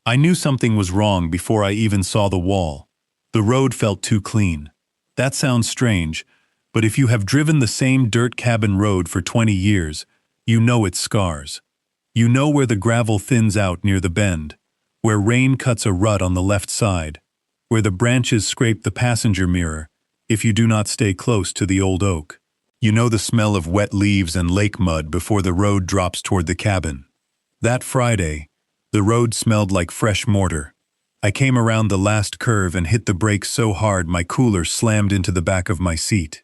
I knew something was wrong before I even saw the wall. The road felt too clean. That sounds strange, but if you have driven the same dirt cabin road for 20 years, you know its scars. You know where the gravel thins out near the bend, where rain cuts a rut on the left side, where the branches scrape the passenger mirror if you do not stay close to the old oak. You know the smell of wet leaves and lake mud before the road drops toward the cabin. That Friday, the road smelled like fresh mortar. I came around the last curve and hit the brakes so hard my cooler slammed into the back of my seat.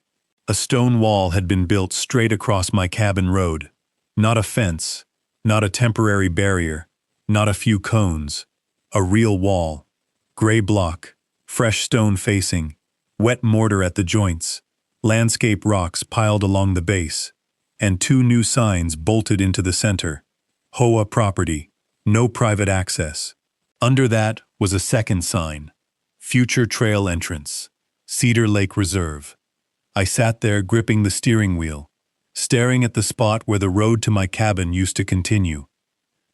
A stone wall had been built straight across my cabin road. Not a fence, not a temporary barrier, not a few cones. A real wall. Gray block, fresh stone facing, wet mortar at the joints, landscape rocks piled along the base, and 2 new signs bolted into the center. HOA property, no private access. Under that was a second sign, future trail entrance, Cedar Lake Reserve. I sat there gripping the steering wheel, staring at the spot where the road to my cabin used to continue.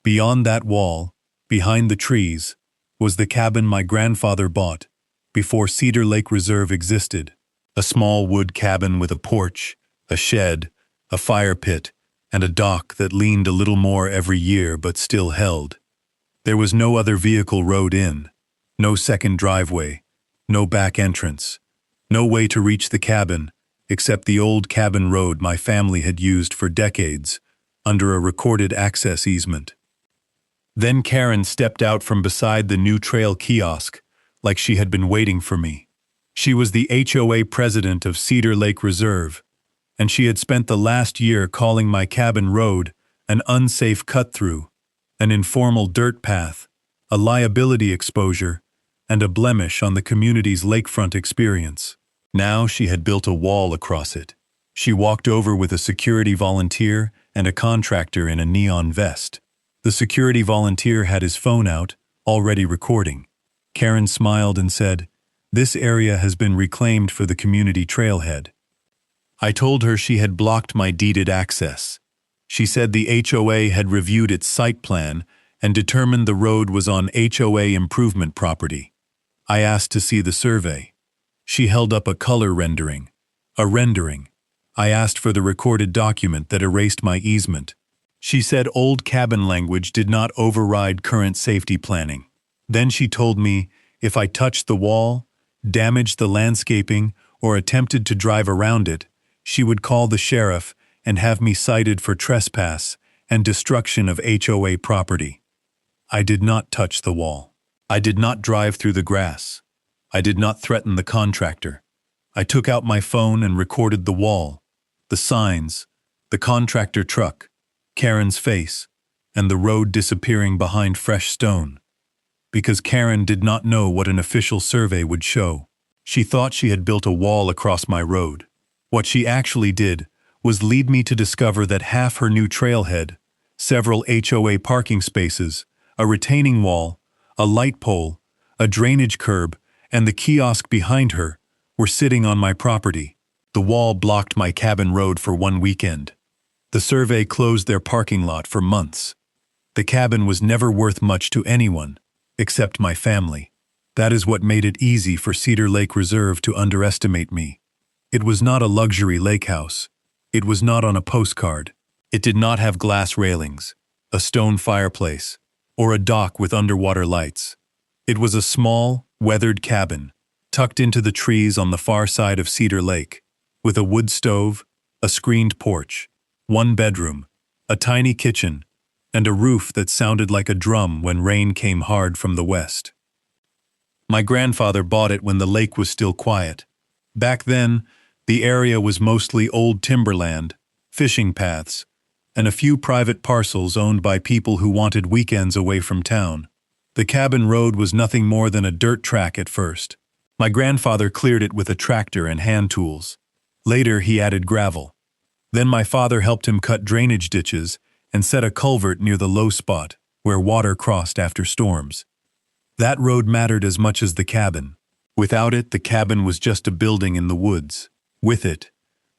Beyond that wall, behind the trees, was the cabin my grandfather bought before Cedar Lake Reserve existed. A small wood cabin with a porch, a shed, a fire pit, and a dock that leaned a little more every year but still held. There was no other vehicle road in, no second driveway, no back entrance, no way to reach the cabin except the old cabin road my family had used for decades under a recorded access easement. Then Karen stepped out from beside the new trail kiosk like she had been waiting for me. She was the HOA president of Cedar Lake Reserve, and she had spent the last year calling my cabin road an unsafe cut-through, an informal dirt path, a liability exposure, and a blemish on the community's lakefront experience. Now she had built a wall across it. She walked over with a security volunteer and a contractor in a neon vest. The security volunteer had his phone out, already recording. Karen smiled and said, "This area has been reclaimed for the community trailhead." I told her she had blocked my deeded access. She said the HOA had reviewed its site plan and determined the road was on HOA improvement property. I asked to see the survey. She held up a color rendering. A rendering. I asked for the recorded document that erased my easement. She said old cabin language did not override current safety planning. Then she told me if I touched the wall, damaged the landscaping, or attempted to drive around it, she would call the sheriff and have me cited for trespass and destruction of HOA property. I did not touch the wall. I did not drive through the grass. I did not threaten the contractor. I took out my phone and recorded the wall, the signs, the contractor truck, Karen's face, and the road disappearing behind fresh stone. Because Karen did not know what an official survey would show. She thought she had built a wall across my road. What she actually did was lead me to discover that half her new trailhead, several HOA parking spaces, a retaining wall, a light pole, a drainage curb, and the kiosk behind her were sitting on my property. The wall blocked my cabin road for one weekend. The survey closed their parking lot for months. The cabin was never worth much to anyone, except my family. That is what made it easy for Cedar Lake Reserve to underestimate me. It was not a luxury lake house. It was not on a postcard. It did not have glass railings, a stone fireplace, or a dock with underwater lights. It was a small, weathered cabin, tucked into the trees on the far side of Cedar Lake, with a wood stove, a screened porch, one bedroom, a tiny kitchen, and a roof that sounded like a drum when rain came hard from the west. My grandfather bought it when the lake was still quiet. Back then, the area was mostly old timberland, fishing paths, and a few private parcels owned by people who wanted weekends away from town. The cabin road was nothing more than a dirt track at first. My grandfather cleared it with a tractor and hand tools. Later, he added gravel. Then my father helped him cut drainage ditches and set a culvert near the low spot where water crossed after storms. That road mattered as much as the cabin. Without it, the cabin was just a building in the woods. With it,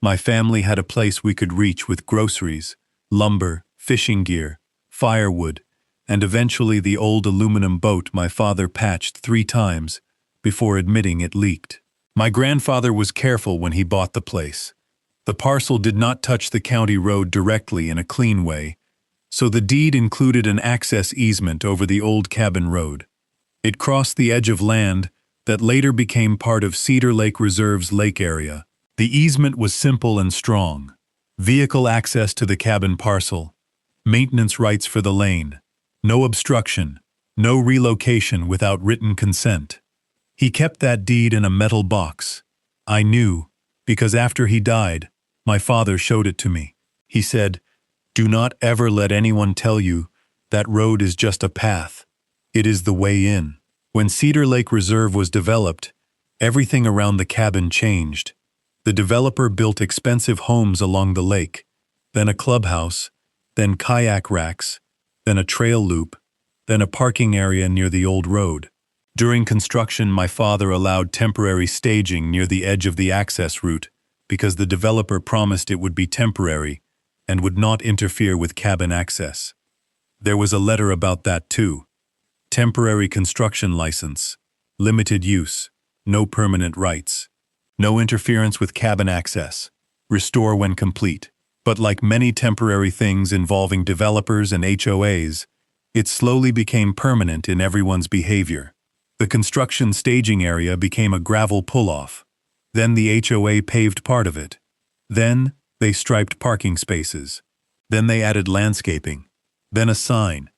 my family had a place we could reach with groceries, lumber, fishing gear, firewood, and eventually the old aluminum boat my father patched 3 times before admitting it leaked. My grandfather was careful when he bought the place. The parcel did not touch the county road directly in a clean way, so the deed included an access easement over the old cabin road. It crossed the edge of land that later became part of Cedar Lake Reserve's lake area. The easement was simple and strong. Vehicle access to the cabin parcel, maintenance rights for the lane, no obstruction, no relocation without written consent. He kept that deed in a metal box. I knew, because after he died, my father showed it to me. He said, "Do not ever let anyone tell you that road is just a path. It is the way in." When Cedar Lake Reserve was developed, everything around the cabin changed. The developer built expensive homes along the lake, then a clubhouse, then kayak racks, then a trail loop, then a parking area near the old road. During construction, my father allowed temporary staging near the edge of the access route because the developer promised it would be temporary and would not interfere with cabin access. There was a letter about that too. Temporary construction license, limited use, no permanent rights, no interference with cabin access, restore when complete. But like many temporary things involving developers and HOAs, it slowly became permanent in everyone's behavior. The construction staging area became a gravel pull-off. Then the HOA paved part of it. Then they striped parking spaces. Then they added landscaping. Then a sign.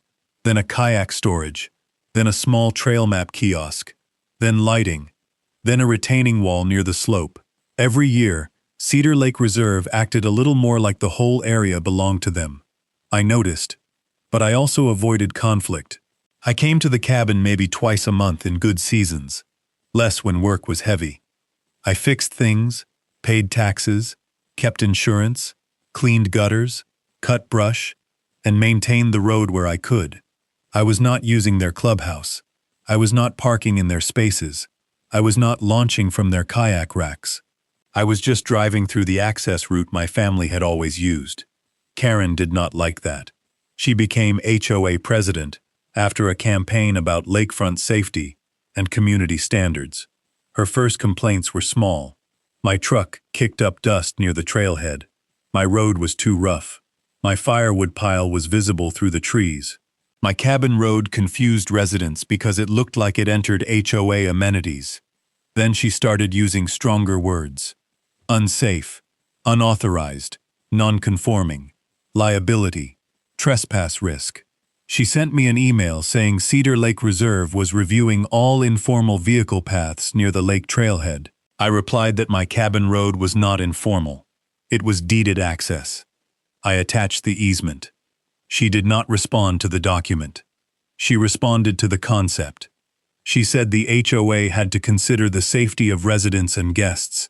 Then a kayak storage. Then a small trail map kiosk. Then lighting. Then a retaining wall near the slope. Every year, Cedar Lake Reserve acted a little more like the whole area belonged to them. I noticed, but I also avoided conflict. I came to the cabin maybe twice a month in good seasons, less when work was heavy. I fixed things, paid taxes, kept insurance, cleaned gutters, cut brush, and maintained the road where I could. I was not using their clubhouse. I was not parking in their spaces. I was not launching from their kayak racks. I was just driving through the access route my family had always used. Karen did not like that. She became HOA president after a campaign about lakefront safety and community standards. Her first complaints were small. My truck kicked up dust near the trailhead. My road was too rough. My firewood pile was visible through the trees. My cabin road confused residents because it looked like it entered HOA amenities. Then she started using stronger words. Unsafe, unauthorized, non-conforming, liability, trespass risk. She sent me an email saying Cedar Lake Reserve was reviewing all informal vehicle paths near the lake trailhead. I replied that my cabin road was not informal. It was deeded access. I attached the easement. She did not respond to the document. She responded to the concept. She said the HOA had to consider the safety of residents and guests,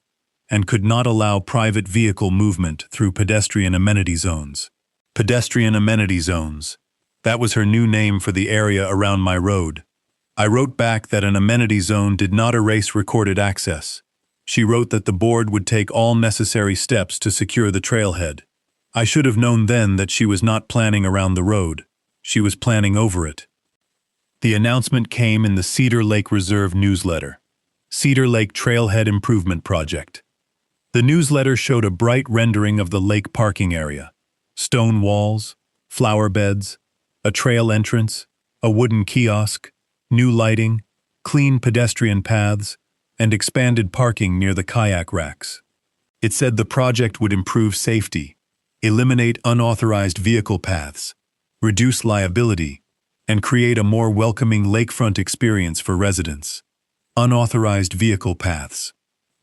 and could not allow private vehicle movement through pedestrian amenity zones. Pedestrian amenity zones. That was her new name for the area around my road. I wrote back that an amenity zone did not erase recorded access. She wrote that the board would take all necessary steps to secure the trailhead. I should have known then that she was not planning around the road. She was planning over it. The announcement came in the Cedar Lake Reserve newsletter. Cedar Lake Trailhead Improvement Project. The newsletter showed a bright rendering of the lake parking area. Stone walls, flower beds, a trail entrance, a wooden kiosk, new lighting, clean pedestrian paths, and expanded parking near the kayak racks. It said the project would improve safety, eliminate unauthorized vehicle paths, reduce liability, and create a more welcoming lakefront experience for residents. Unauthorized vehicle paths.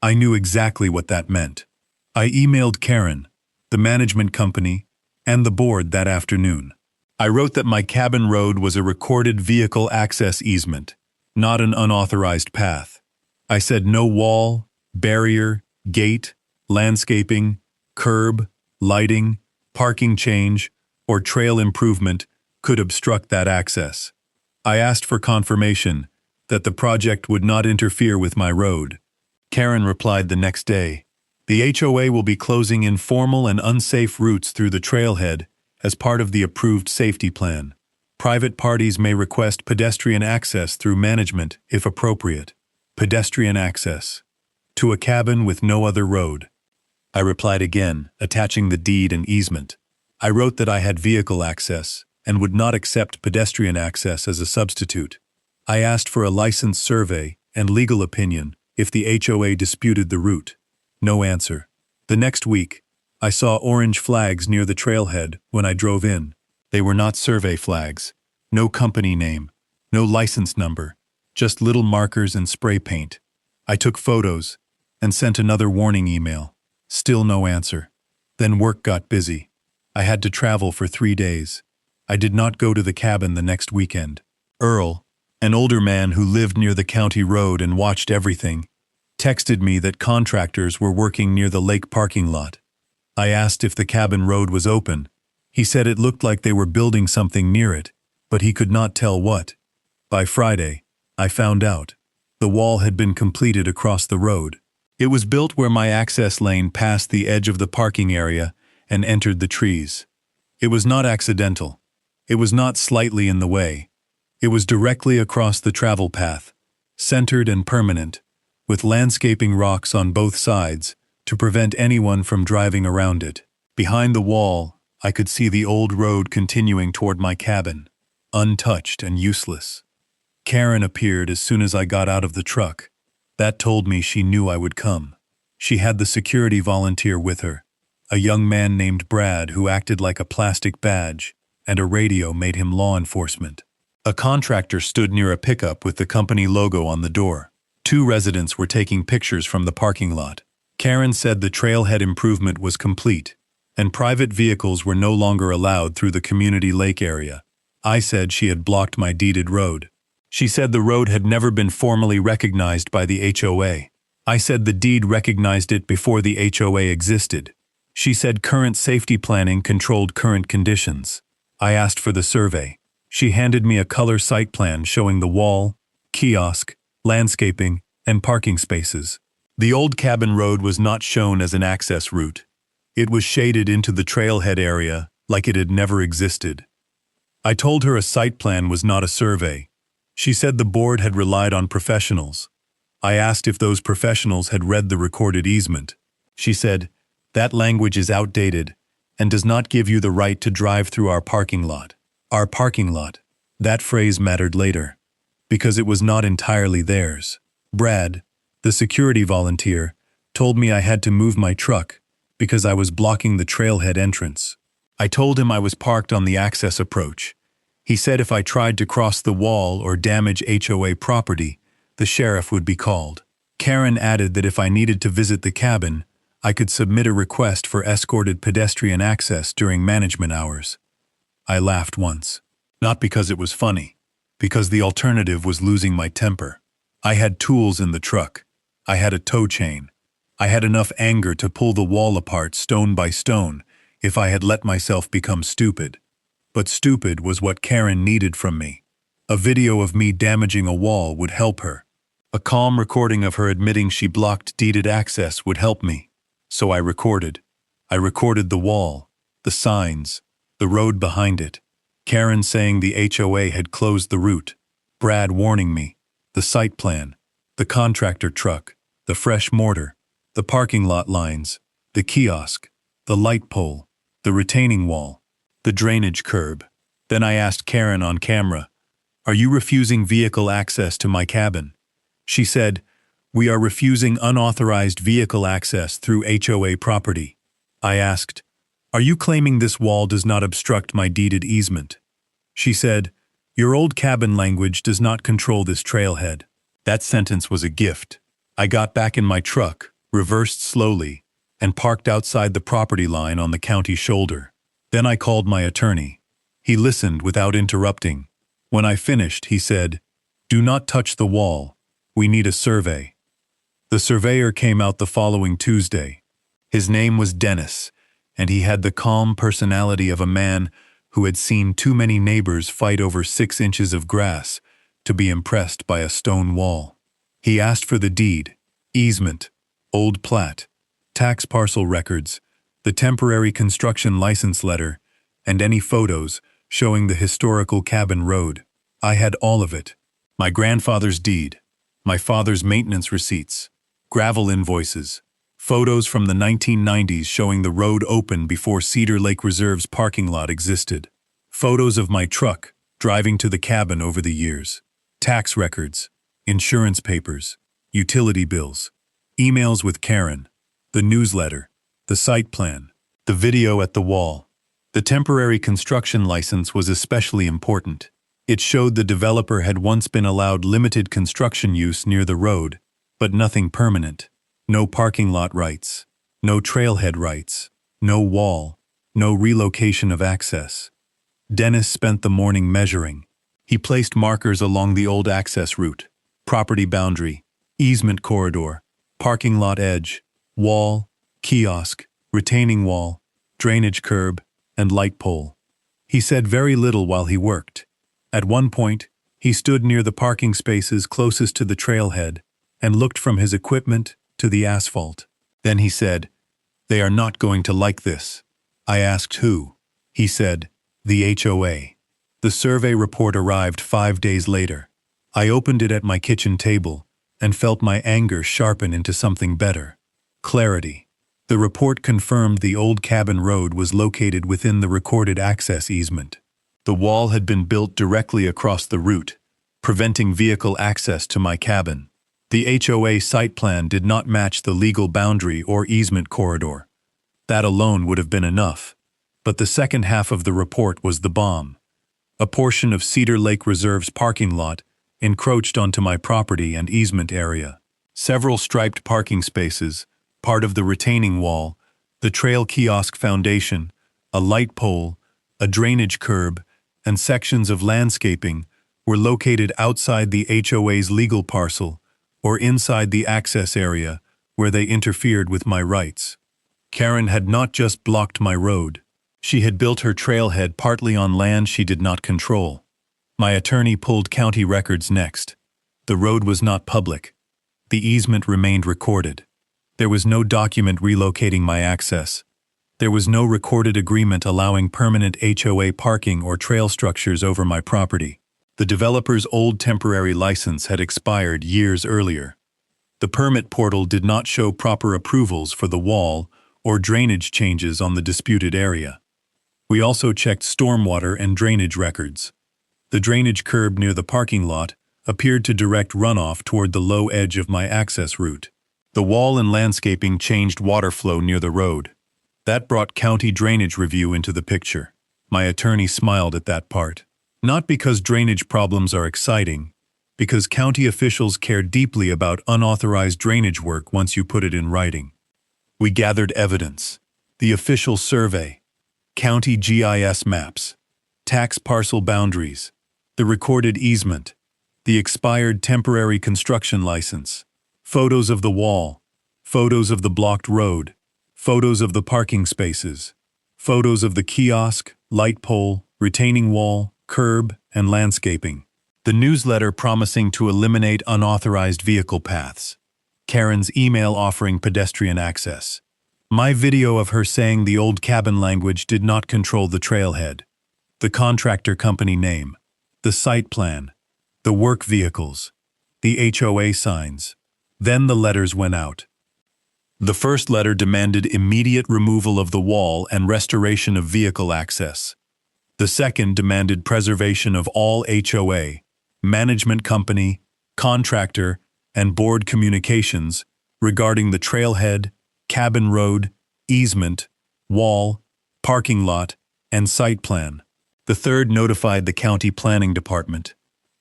I knew exactly what that meant. I emailed Karen, the management company, and the board that afternoon. I wrote that my cabin road was a recorded vehicle access easement, not an unauthorized path. I said no wall, barrier, gate, landscaping, curb, lighting, parking change, or trail improvement could obstruct that access. I asked for confirmation that the project would not interfere with my road. Karen replied the next day, "The HOA will be closing informal and unsafe routes through the trailhead as part of the approved safety plan. Private parties may request pedestrian access through management if appropriate. Pedestrian access. To a cabin with no other road. I replied again, attaching the deed and easement. I wrote that I had vehicle access and would not accept pedestrian access as a substitute. I asked for a license survey and legal opinion if the HOA disputed the route. No answer. The next week, I saw orange flags near the trailhead when I drove in. They were not survey flags. No company name. No license number. Just little markers and spray paint. I took photos and sent another warning email. Still no answer. Then work got busy. I had to travel for 3 days. I did not go to the cabin the next weekend. Earl, an older man who lived near the county road and watched everything, texted me that contractors were working near the lake parking lot. I asked if the cabin road was open. He said it looked like they were building something near it, but he could not tell what. By Friday, I found out. The wall had been completed across the road. It was built where my access lane passed the edge of the parking area and entered the trees. It was not accidental. It was not slightly in the way. It was directly across the travel path, centered and permanent, with landscaping rocks on both sides to prevent anyone from driving around it. Behind the wall, I could see the old road continuing toward my cabin, untouched and useless. Karen appeared as soon as I got out of the truck. That told me she knew I would come. She had the security volunteer with her, a young man named Brad who acted like a plastic badge, and a radio made him law enforcement. A contractor stood near a pickup with the company logo on the door. 2 residents were taking pictures from the parking lot. Karen said the trailhead improvement was complete, and private vehicles were no longer allowed through the community lake area. I said she had blocked my deeded road. She said the road had never been formally recognized by the HOA. I said the deed recognized it before the HOA existed. She said current safety planning controlled current conditions. I asked for the survey. She handed me a color site plan showing the wall, kiosk, landscaping, and parking spaces. The old cabin road was not shown as an access route. It was shaded into the trailhead area like it had never existed. I told her a site plan was not a survey. She said the board had relied on professionals. I asked if those professionals had read the recorded easement. She said, "That language is outdated and does not give you the right to drive through our parking lot." Our parking lot. That phrase mattered later, because it was not entirely theirs. Brad, the security volunteer, told me I had to move my truck because I was blocking the trailhead entrance. I told him I was parked on the access approach. He said if I tried to cross the wall or damage HOA property, the sheriff would be called. Karen added that if I needed to visit the cabin, I could submit a request for escorted pedestrian access during management hours. I laughed once. Not because it was funny, because the alternative was losing my temper. I had tools in the truck. I had a tow chain. I had enough anger to pull the wall apart stone by stone if I had let myself become stupid. But stupid was what Karen needed from me. A video of me damaging a wall would help her. A calm recording of her admitting she blocked deeded access would help me. So I recorded. I recorded the wall, the signs, the road behind it. Karen saying the HOA had closed the route. Brad warning me. The site plan. The contractor truck. The fresh mortar. The parking lot lines. The kiosk. The light pole. The retaining wall. The drainage curb. Then I asked Karen on camera, "Are you refusing vehicle access to my cabin?" She said, "We are refusing unauthorized vehicle access through HOA property." I asked, "Are you claiming this wall does not obstruct my deeded easement?" She said, "Your old cabin language does not control this trailhead." That sentence was a gift. I got back in my truck, reversed slowly, and parked outside the property line on the county shoulder. Then I called my attorney. He listened without interrupting. When I finished, he said, "Do not touch the wall. We need a survey." The surveyor came out the following Tuesday. His name was Dennis, and he had the calm personality of a man who had seen too many neighbors fight over 6 inches of grass to be impressed by a stone wall. He asked for the deed, easement, old plat, tax parcel records, the temporary construction license letter, and any photos showing the historical cabin road. I had all of it. My grandfather's deed, my father's maintenance receipts, gravel invoices, photos from the 1990s showing the road open before Cedar Lake Reserve's parking lot existed, photos of my truck driving to the cabin over the years, tax records, insurance papers, utility bills, emails with Karen, the newsletter, the site plan, the video at the wall. The temporary construction license was especially important. It showed the developer had once been allowed limited construction use near the road, but nothing permanent. No parking lot rights, no trailhead rights, no wall, no relocation of access. Dennis spent the morning measuring. He placed markers along the old access route, property boundary, easement corridor, parking lot edge, wall, kiosk, retaining wall, drainage curb, and light pole. He said very little while he worked. At one point, he stood near the parking spaces closest to the trailhead and looked from his equipment to the asphalt. Then he said, "They are not going to like this." I asked who. He said, "The HOA." The survey report arrived 5 days later. I opened it at my kitchen table and felt my anger sharpen into something better. Clarity. The report confirmed the old cabin road was located within the recorded access easement. The wall had been built directly across the route, preventing vehicle access to my cabin. The HOA site plan did not match the legal boundary or easement corridor. That alone would have been enough. But the second half of the report was the bomb. A portion of Cedar Lake Reserve's parking lot encroached onto my property and easement area. Several striped parking spaces, part of the retaining wall, the trail kiosk foundation, a light pole, a drainage curb, and sections of landscaping were located outside the HOA's legal parcel or inside the access area where they interfered with my rights. Karen had not just blocked my road. She had built her trailhead partly on land she did not control. My attorney pulled county records next. The road was not public. The easement remained recorded. There was no document relocating my access. There was no recorded agreement allowing permanent HOA parking or trail structures over my property. The developer's old temporary license had expired years earlier. The permit portal did not show proper approvals for the wall or drainage changes on the disputed area. We also checked stormwater and drainage records. The drainage curb near the parking lot appeared to direct runoff toward the low edge of my access route. The wall and landscaping changed water flow near the road. That brought county drainage review into the picture. My attorney smiled at that part. Not because drainage problems are exciting, because county officials care deeply about unauthorized drainage work once you put it in writing. We gathered evidence. The official survey, county GIS maps, tax parcel boundaries, the recorded easement, the expired temporary construction license, photos of the wall, photos of the blocked road, photos of the parking spaces, photos of the kiosk, light pole, retaining wall, curb, and landscaping. The newsletter promising to eliminate unauthorized vehicle paths. Karen's email offering pedestrian access. My video of her saying the old cabin language did not control the trailhead. The contractor company name. The site plan. The work vehicles. The HOA signs. Then the letters went out. The first letter demanded immediate removal of the wall and restoration of vehicle access. The second demanded preservation of all HOA, management company, contractor, and board communications regarding the trailhead, cabin road, easement, wall, parking lot, and site plan. The third notified the county planning department,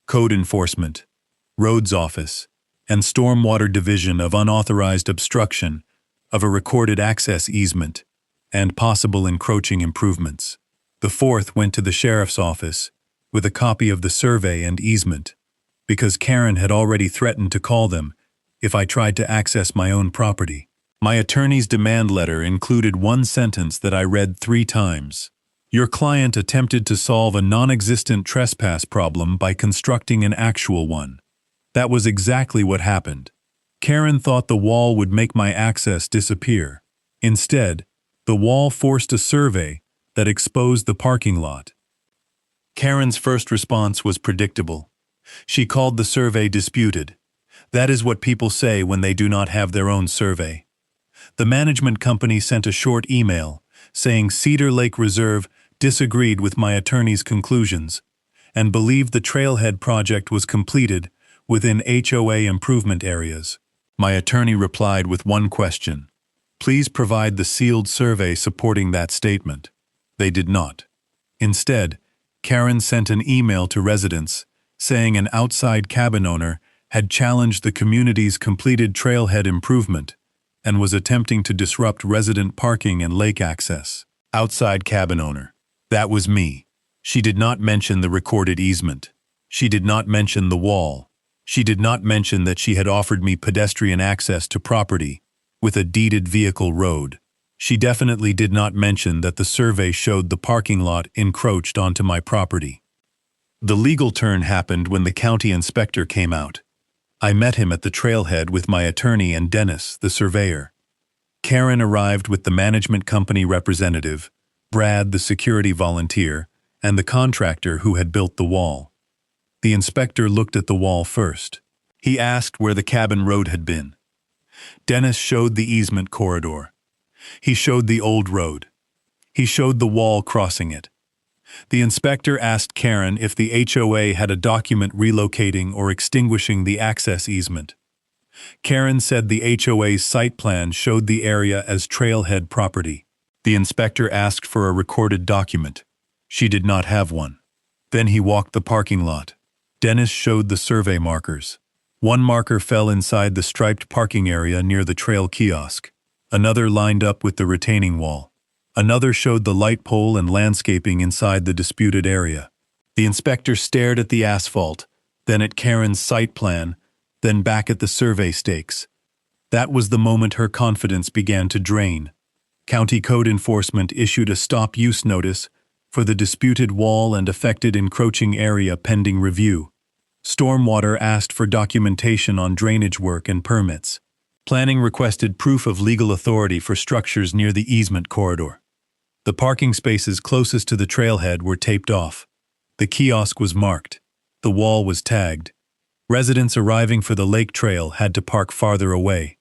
code enforcement, roads office, and stormwater division of unauthorized obstruction of a recorded access easement and possible encroaching improvements. The fourth went to the sheriff's office with a copy of the survey and easement, because Karen had already threatened to call them if I tried to access my own property. My attorney's demand letter included one sentence that I read 3 times. Your client attempted to solve a non-existent trespass problem by constructing an actual one. That was exactly what happened. Karen thought the wall would make my access disappear. Instead, the wall forced a survey that exposed the parking lot. Karen's first response was predictable. She called the survey disputed. That is what people say when they do not have their own survey. The management company sent a short email saying Cedar Lake Reserve disagreed with my attorney's conclusions and believed the trailhead project was completed within HOA improvement areas. My attorney replied with one question. Please provide the sealed survey supporting that statement. They did not. Instead, Karen sent an email to residents saying an outside cabin owner had challenged the community's completed trailhead improvement and was attempting to disrupt resident parking and lake access. Outside cabin owner. That was me. She did not mention the recorded easement. She did not mention the wall. She did not mention that she had offered me pedestrian access to property with a deeded vehicle road. She definitely did not mention that the survey showed the parking lot encroached onto my property. The legal turn happened when the county inspector came out. I met him at the trailhead with my attorney and Dennis, the surveyor. Karen arrived with the management company representative, Brad, the security volunteer, and the contractor who had built the wall. The inspector looked at the wall first. He asked where the cabin road had been. Dennis showed the easement corridor. He showed the old road. He showed the wall crossing it. The inspector asked Karen if the HOA had a document relocating or extinguishing the access easement. Karen said the HOA's site plan showed the area as trailhead property. The inspector asked for a recorded document. She did not have one. Then he walked the parking lot. Dennis showed the survey markers. One marker fell inside the striped parking area near the trail kiosk. Another lined up with the retaining wall. Another showed the light pole and landscaping inside the disputed area. The inspector stared at the asphalt, then at Karen's site plan, then back at the survey stakes. That was the moment her confidence began to drain. County Code Enforcement issued a stop-use notice for the disputed wall and affected encroaching area pending review. Stormwater asked for documentation on drainage work and permits. Planning requested proof of legal authority for structures near the easement corridor. The parking spaces closest to the trailhead were taped off. The kiosk was marked. The wall was tagged. Residents arriving for the lake trail had to park farther away.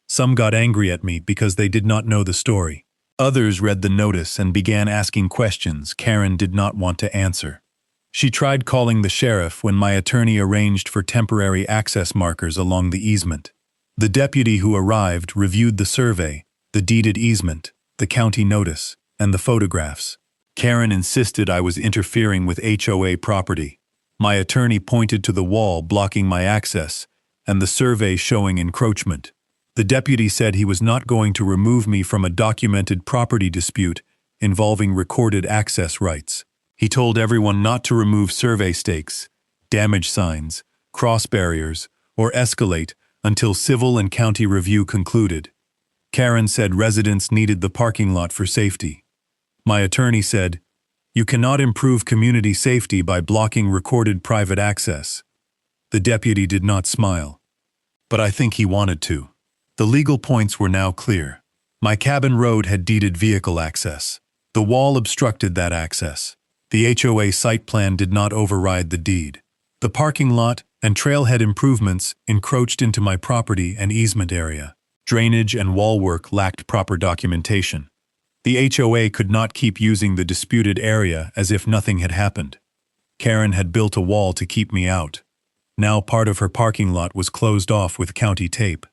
Some got angry at me because they did not know the story. Others read the notice and began asking questions Karen did not want to answer. She tried calling the sheriff when my attorney arranged for temporary access markers along the easement. The deputy who arrived reviewed the survey, the deeded easement, the county notice, and the photographs. Karen insisted I was interfering with HOA property. My attorney pointed to the wall blocking my access and the survey showing encroachment. The deputy said he was not going to remove me from a documented property dispute involving recorded access rights. He told everyone not to remove survey stakes, damage signs, cross barriers, or escalate until civil and county review concluded. Karen said residents needed the parking lot for safety. My attorney said, "You cannot improve community safety by blocking recorded private access." The deputy did not smile, but I think he wanted to. The legal points were now clear. My cabin road had deeded vehicle access. The wall obstructed that access. The HOA site plan did not override the deed. The parking lot and trailhead improvements encroached into my property and easement area. Drainage and wall work lacked proper documentation. The HOA could not keep using the disputed area as if nothing had happened. Karen had built a wall to keep me out. Now part of her parking lot was closed off with county tape.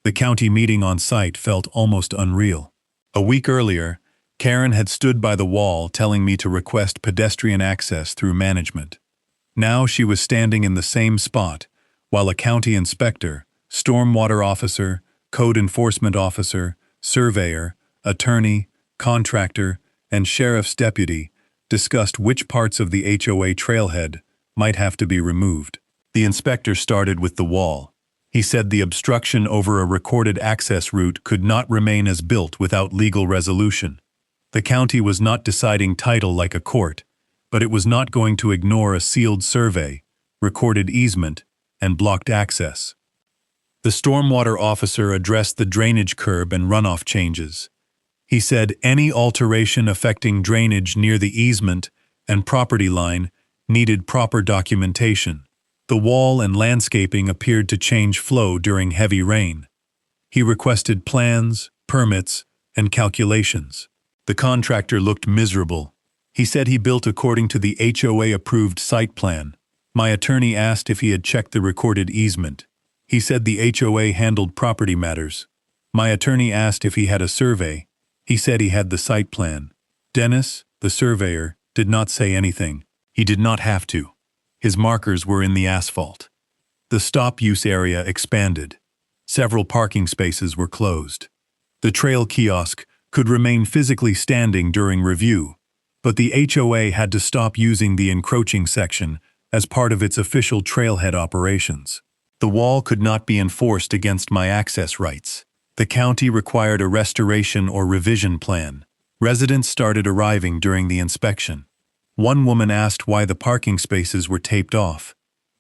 The county meeting on site felt almost unreal. A week earlier, Karen had stood by the wall telling me to request pedestrian access through management. Now she was standing in the same spot, while a county inspector, stormwater officer, code enforcement officer, surveyor, attorney, contractor, and sheriff's deputy discussed which parts of the HOA trailhead might have to be removed. The inspector started with the wall. He said the obstruction over a recorded access route could not remain as built without legal resolution. The county was not deciding title like a court, but it was not going to ignore a sealed survey, recorded easement, and blocked access. The stormwater officer addressed the drainage curb and runoff changes. He said any alteration affecting drainage near the easement and property line needed proper documentation. The wall and landscaping appeared to change flow during heavy rain. He requested plans, permits, and calculations. The contractor looked miserable. He said he built according to the HOA-approved site plan. My attorney asked if he had checked the recorded easement. He said the HOA handled property matters. My attorney asked if he had a survey. He said he had the site plan. Dennis, the surveyor, did not say anything. He did not have to. His markers were in the asphalt. The stop-use area expanded. Several parking spaces were closed. The trail kiosk could remain physically standing during review, but the HOA had to stop using the encroaching section as part of its official trailhead operations. The wall could not be enforced against my access rights. The county required a restoration or revision plan. Residents started arriving during the inspection. One woman asked why the parking spaces were taped off.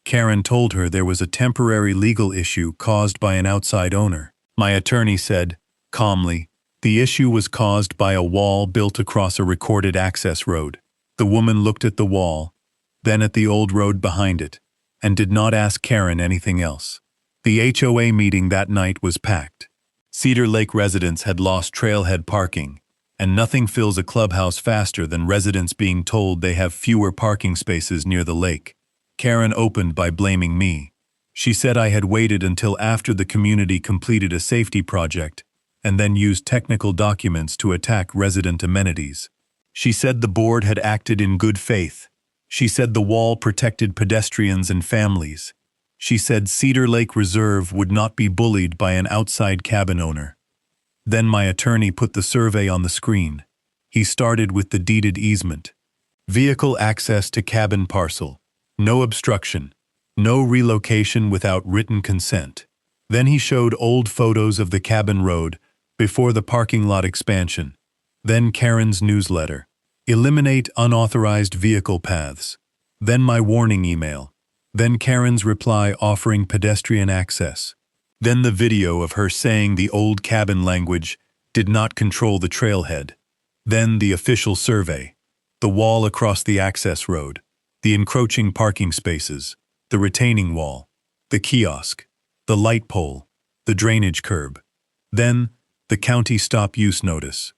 Karen told her there was a temporary legal issue caused by an outside owner. My attorney said, calmly, the issue was caused by a wall built across a recorded access road. The woman looked at the wall, then at the old road behind it, and did not ask Karen anything else. The HOA meeting that night was packed. Cedar Lake residents had lost trailhead parking, and nothing fills a clubhouse faster than residents being told they have fewer parking spaces near the lake. Karen opened by blaming me. She said I had waited until after the community completed a safety project and then used technical documents to attack resident amenities. She said the board had acted in good faith. She said the wall protected pedestrians and families. She said Cedar Lake Reserve would not be bullied by an outside cabin owner. Then my attorney put the survey on the screen. He started with the deeded easement. Vehicle access to cabin parcel. No obstruction. No relocation without written consent. Then he showed old photos of the cabin road before the parking lot expansion. Then Karen's newsletter. Eliminate unauthorized vehicle paths. Then my warning email. Then Karen's reply offering pedestrian access. Then the video of her saying the old cabin language did not control the trailhead. Then the official survey. The wall across the access road. The encroaching parking spaces. The retaining wall. The kiosk. The light pole. The drainage curb. Then the county stop-use notice.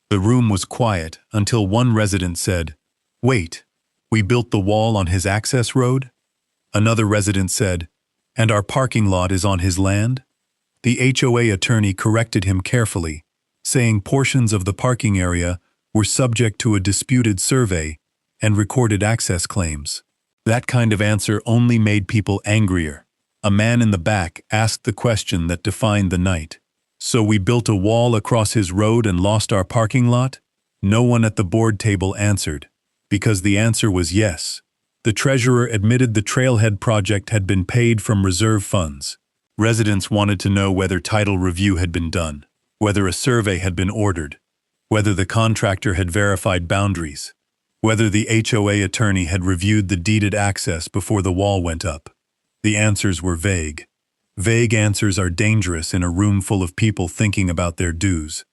The room was quiet until one resident said, "Wait, we built the wall on his access road?" Another resident said, "And our parking lot is on his land?" The HOA attorney corrected him carefully, saying portions of the parking area were subject to a disputed survey and recorded access claims. That kind of answer only made people angrier. A man in the back asked the question that defined the night. "So we built a wall across his road and lost our parking lot?" No one at the board table answered, because the answer was yes. The treasurer admitted the trailhead project had been paid from reserve funds. Residents wanted to know whether title review had been done, whether a survey had been ordered, whether the contractor had verified boundaries, whether the HOA attorney had reviewed the deeded access before the wall went up. The answers were vague. Vague answers are dangerous in a room full of people thinking about their dues.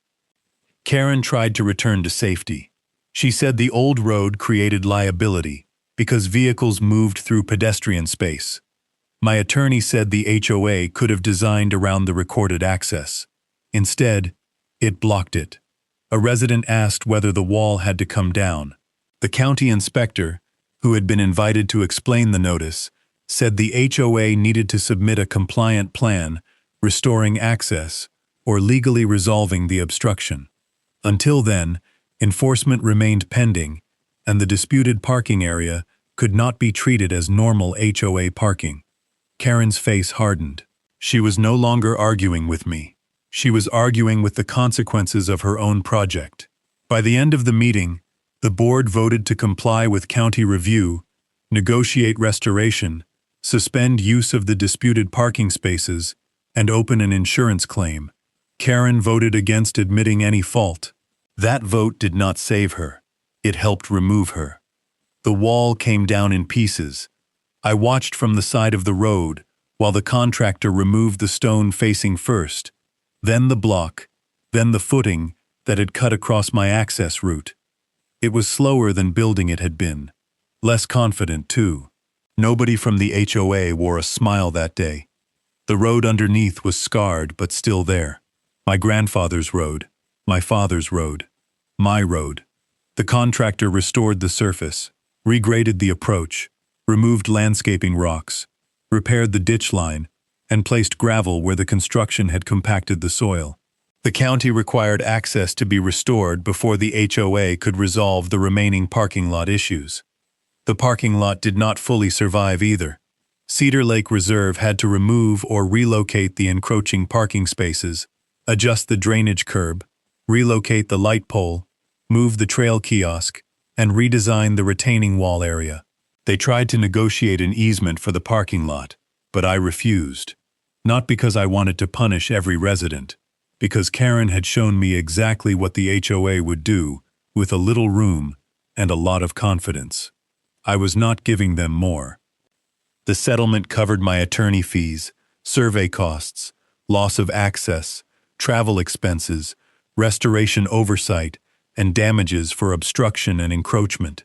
Karen tried to return to safety. She said the old road created liability because vehicles moved through pedestrian space. My attorney said the HOA could have designed around the recorded access. Instead, it blocked it. A resident asked whether the wall had to come down. The county inspector, who had been invited to explain the notice, said the HOA needed to submit a compliant plan, restoring access, or legally resolving the obstruction. Until then, enforcement remained pending, and the disputed parking area could not be treated as normal HOA parking. Karen's face hardened. She was no longer arguing with me. She was arguing with the consequences of her own project. By the end of the meeting, the board voted to comply with county review, negotiate restoration, suspend use of the disputed parking spaces, and open an insurance claim. Karen voted against admitting any fault. That vote did not save her. It helped remove her. The wall came down in pieces. I watched from the side of the road while the contractor removed the stone facing first, then the block, then the footing that had cut across my access route. It was slower than building it had been. Less confident, too. Nobody from the HOA wore a smile that day. The road underneath was scarred but still there. My grandfather's road, my father's road, my road. The contractor restored the surface, regraded the approach, removed landscaping rocks, repaired the ditch line, and placed gravel where the construction had compacted the soil. The county required access to be restored before the HOA could resolve the remaining parking lot issues. The parking lot did not fully survive either. Cedar Lake Reserve had to remove or relocate the encroaching parking spaces, adjust the drainage curb, relocate the light pole, move the trail kiosk, and redesign the retaining wall area. They tried to negotiate an easement for the parking lot, but I refused. Not because I wanted to punish every resident, because Karen had shown me exactly what the HOA would do with a little room and a lot of confidence. I was not giving them more. The settlement covered my attorney fees, survey costs, loss of access, travel expenses, restoration oversight, and damages for obstruction and encroachment.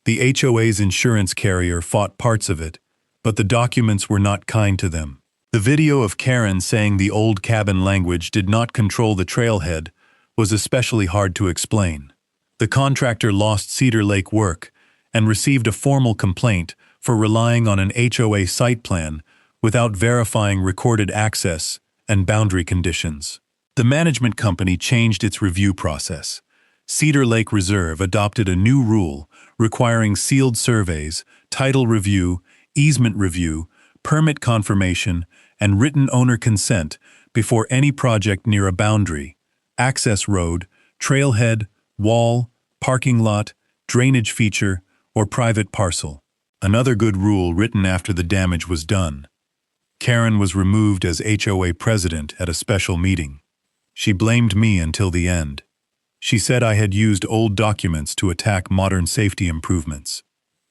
The HOA's insurance carrier fought parts of it, but the documents were not kind to them. The video of Karen saying the old cabin language did not control the trailhead was especially hard to explain. The contractor lost Cedar Lake work and received a formal complaint for relying on an HOA site plan without verifying recorded access and boundary conditions. The management company changed its review process. Cedar Lake Reserve adopted a new rule requiring sealed surveys, title review, easement review, permit confirmation, and written owner consent before any project near a boundary, access road, trailhead, wall, parking lot, drainage feature, or private parcel. Another good rule written after the damage was done. Karen was removed as HOA president at a special meeting. She blamed me until the end. She said I had used old documents to attack modern safety improvements.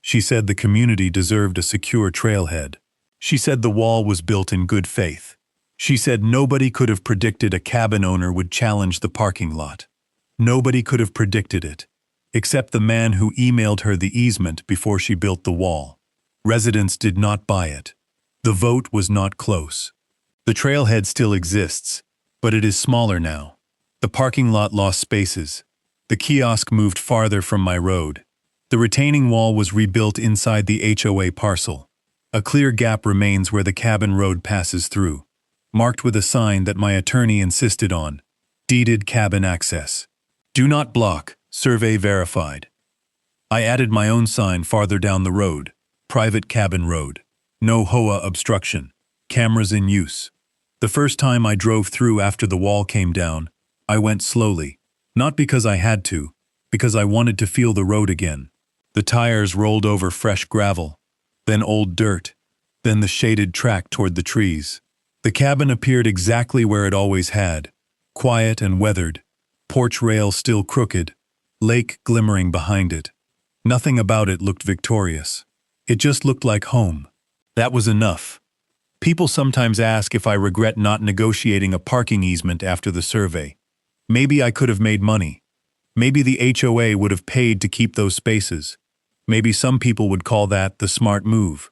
She said the community deserved a secure trailhead. She said the wall was built in good faith. She said nobody could have predicted a cabin owner would challenge the parking lot. Nobody could have predicted it, except the man who emailed her the easement before she built the wall. Residents did not buy it. The vote was not close. The trailhead still exists, but it is smaller now. The parking lot lost spaces. The kiosk moved farther from my road. The retaining wall was rebuilt inside the HOA parcel. A clear gap remains where the cabin road passes through, marked with a sign that my attorney insisted on: deeded cabin access. Do not block, survey verified. I added my own sign farther down the road: private cabin road. No HOA obstruction. Cameras in use. The first time I drove through after the wall came down, I went slowly, not because I had to, because I wanted to feel the road again. The tires rolled over fresh gravel, then old dirt, then the shaded track toward the trees. The cabin appeared exactly where it always had, quiet and weathered, porch rail still crooked, lake glimmering behind it. Nothing about it looked victorious. It just looked like home. That was enough. People sometimes ask if I regret not negotiating a parking easement after the survey. Maybe I could have made money. Maybe the HOA would have paid to keep those spaces. Maybe some people would call that the smart move.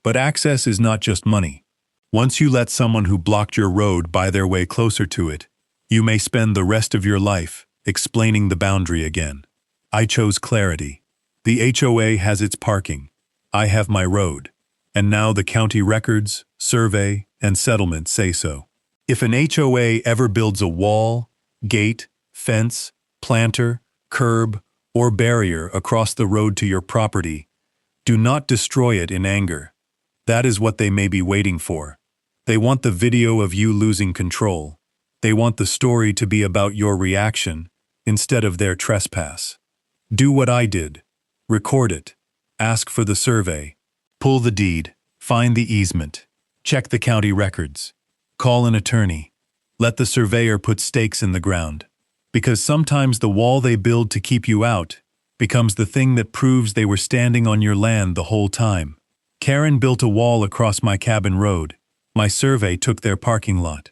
But access is not just money. Once you let someone who blocked your road buy their way closer to it, you may spend the rest of your life explaining the boundary again. I chose clarity. The HOA has its parking. I have my road. And now the county records, survey, and settlement say so. If an HOA ever builds a wall, gate, fence, planter, curb, or barrier across the road to your property, do not destroy it in anger. That is what they may be waiting for. They want the video of you losing control. They want the story to be about your reaction instead of their trespass. Do what I did. Record it. Ask for the survey. Pull the deed. Find the easement. Check the county records. Call an attorney. Let the surveyor put stakes in the ground. Because sometimes the wall they build to keep you out becomes the thing that proves they were standing on your land the whole time. Karen built a wall across my cabin road. My survey took their parking lot.